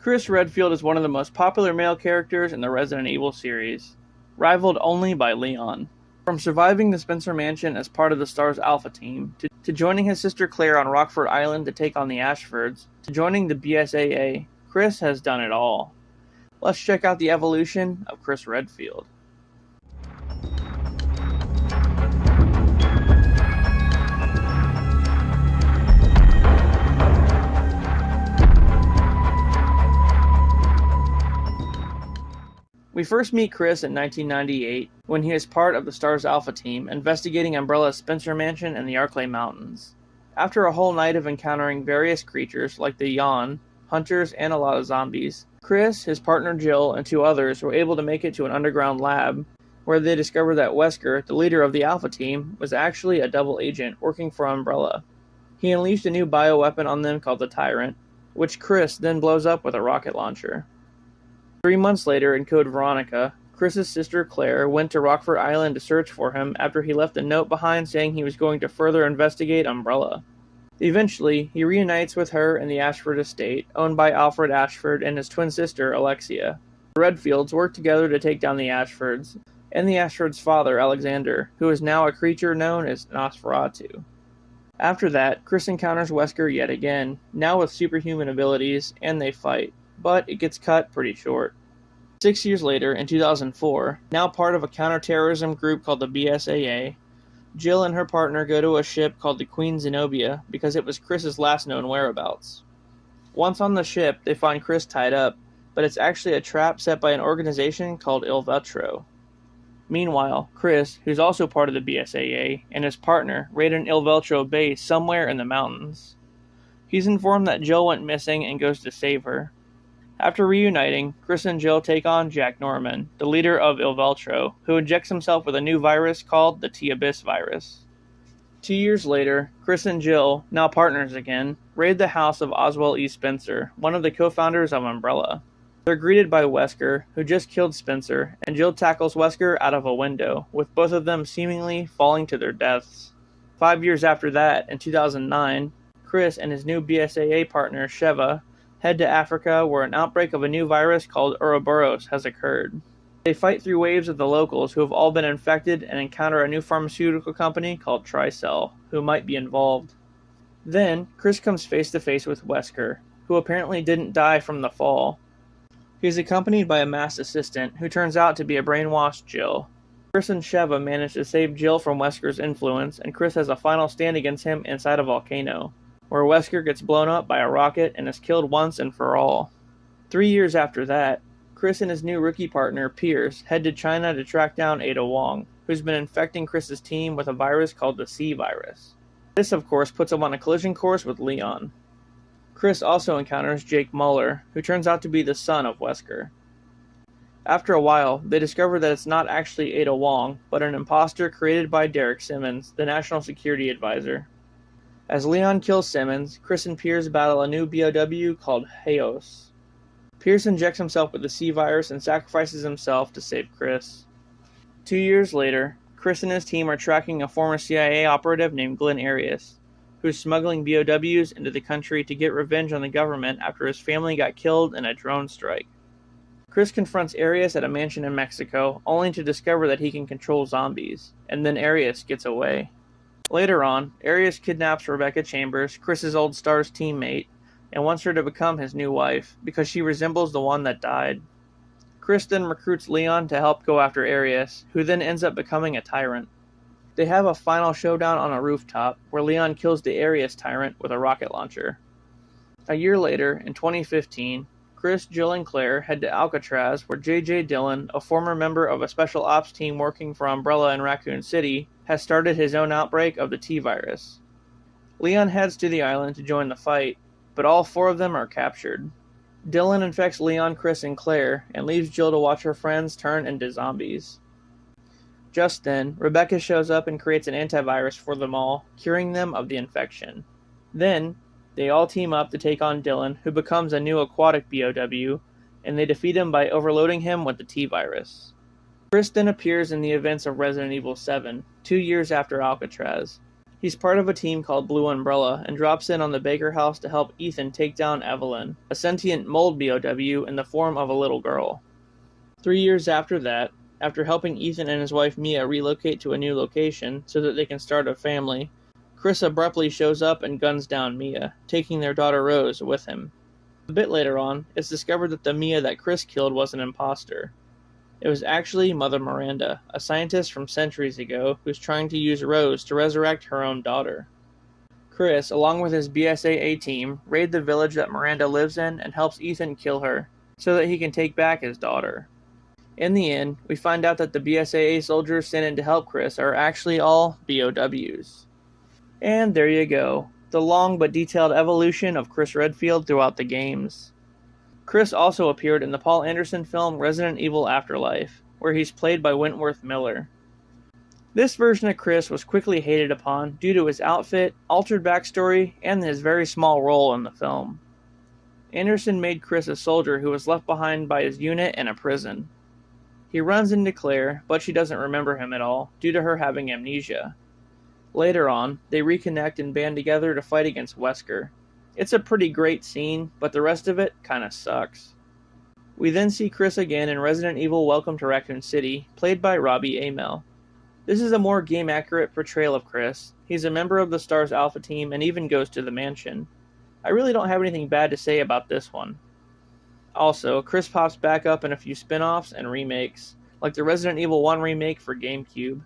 Chris Redfield is one of the most popular male characters in the Resident Evil series, rivaled only by Leon. From surviving the Spencer Mansion as part of the s.t.a.r.s Alpha team, to joining his sister Claire on Rockford Island to take on the Ashfords, to joining the b.s.a.a, Chris has done it all. Let's check out the evolution of Chris Redfield. We first meet Chris in 1998, when he is part of the s.t.a.r.s Alpha team, investigating Umbrella's Spencer Mansion and the Arklay Mountains. After a whole night of encountering various creatures like the Yawn, hunters, and a lot of zombies, Chris, his partner Jill, and two others were able to make it to an underground lab, where they discovered that Wesker, the leader of the Alpha team, was actually a double agent working for Umbrella. He unleashed a new bioweapon on them called the Tyrant, which Chris then blows up with a rocket launcher. 3 months later, in Code Veronica, Chris's sister Claire went to Rockford Island to search for him after he left a note behind saying he was going to further investigate Umbrella. Eventually, he reunites with her in the Ashford estate, owned by Alfred Ashford and his twin sister Alexia. The Redfields work together to take down the Ashfords, and the Ashfords' father, Alexander, who is now a creature known as Nosferatu. After that, Chris encounters Wesker yet again, now with superhuman abilities, and they fight, but it gets cut pretty short. 6 years later, in 2004, now part of a counterterrorism group called the b.s.a.a, Jill and her partner go to a ship called the Queen Zenobia because it was Chris's last known whereabouts. Once on the ship, they find Chris tied up, but it's actually a trap set by an organization called Il Vetro. Meanwhile, Chris, who's also part of the b.s.a.a, and his partner raid an Il Vetro base somewhere in the mountains. He's informed that Jill went missing and goes to save her. After reuniting, Chris and Jill take on Jack Norman, the leader of Il Vetro, who injects himself with a new virus called the s.t.a.r.s virus. 2 years later, Chris and Jill, now partners again, raid the house of Oswald E. Spencer, one of the co-founders of Umbrella. They're greeted by Wesker, who just killed Spencer, and Jill tackles Wesker out of a window, with both of them seemingly falling to their deaths. 5 years after that, in 2009, Chris and his new b.s.a.a partner, Sheva, head to Africa where an outbreak of a new virus called Ouroboros has occurred. They fight through waves of the locals who have all been infected and encounter a new pharmaceutical company called Tricell, who might be involved. Then, Chris comes face to face with Wesker, who apparently didn't die from the fall. He's accompanied by a masked assistant who turns out to be a brainwashed Jill. Chris and Sheva manage to save Jill from Wesker's influence, and Chris has a final stand against him inside a volcano, where Wesker gets blown up by a rocket and is killed once and for all. 3 years after that, Chris and his new rookie partner, Pierce, head to China to track down Ada Wong, who's been infecting Chris's team with a virus called the C virus. This, of course, puts him on a collision course with Leon. Chris also encounters Jake Muller, who turns out to be the son of Wesker. After a while, they discover that it's not actually Ada Wong, but an imposter created by Derek Simmons, the National Security Advisor. As Leon kills Simmons, Chris and Pierce battle a new BOW called Haos. Pierce injects himself with the C virus and sacrifices himself to save Chris. 2 years later, Chris and his team are tracking a former CIA operative named Glenn Arias, who's smuggling BOWs into the country to get revenge on the government after his family got killed in a drone strike. Chris confronts Arias at a mansion in Mexico, only to discover that he can control zombies, and then Arias gets away. Later on, Arias kidnaps Rebecca Chambers, Chris's old s.t.a.r.s teammate, and wants her to become his new wife, because she resembles the one that died. Chris then recruits Leon to help go after Arias, who then ends up becoming a tyrant. They have a final showdown on a rooftop, where Leon kills the Arias tyrant with a rocket launcher. A year later, in 2015, Chris, Jill, and Claire head to Alcatraz, where J.J. Dillon, a former member of a special ops team working for Umbrella in Raccoon City, has started his own outbreak of the T-virus. Leon heads to the island to join the fight, but all 4 of them are captured. Dillon infects Leon, Chris, and Claire, and leaves Jill to watch her friends turn into zombies. Just then, Rebecca shows up and creates an antivirus for them all, curing them of the infection. Then, they all team up to take on Dillon, who becomes a new aquatic BOW, and they defeat him by overloading him with the T-virus. Chris then appears in the events of Resident Evil 7, 2 years after Alcatraz. He's part of a team called Blue Umbrella and drops in on the Baker house to help Ethan take down Evelyn, a sentient mold BOW in the form of a little girl. 3 years after that, after helping Ethan and his wife Mia relocate to a new location so that they can start a family, Chris abruptly shows up and guns down Mia, taking their daughter Rose with him. A bit later on, it's discovered that the Mia that Chris killed was an imposter. It was actually Mother Miranda, a scientist from centuries ago who's trying to use Rose to resurrect her own daughter. Chris, along with his b.s.a.a. team, raid the village that Miranda lives in and helps Ethan kill her, so that he can take back his daughter. In the end, we find out that the b.s.a.a. soldiers sent in to help Chris are actually all BOWs. And there you go, the long but detailed evolution of Chris Redfield throughout the games. Chris also appeared in the Paul Anderson film Resident Evil Afterlife, where he's played by Wentworth Miller. This version of Chris was quickly hated upon due to his outfit, altered backstory, and his very small role in the film. Anderson made Chris a soldier who was left behind by his unit in a prison. He runs into Claire, but she doesn't remember him at all, due to her having amnesia. Later on, they reconnect and band together to fight against Wesker. It's a pretty great scene, but the rest of it kinda sucks. We then see Chris again in Resident Evil Welcome to Raccoon City, played by Robbie Amell. This is a more game-accurate portrayal of Chris. He's a member of the s.t.a.r.s Alpha team and even goes to the mansion. I really don't have anything bad to say about this one. Also, Chris pops back up in a few spin-offs and remakes, like the Resident Evil 1 remake for GameCube,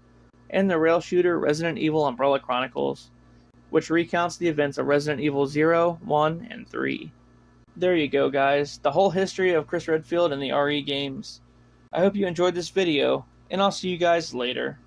and the rail shooter Resident Evil Umbrella Chronicles, which recounts the events of Resident Evil 0, 1, and 3. There you go, guys, the whole history of Chris Redfield and the RE games. I hope you enjoyed this video, and I'll see you guys later.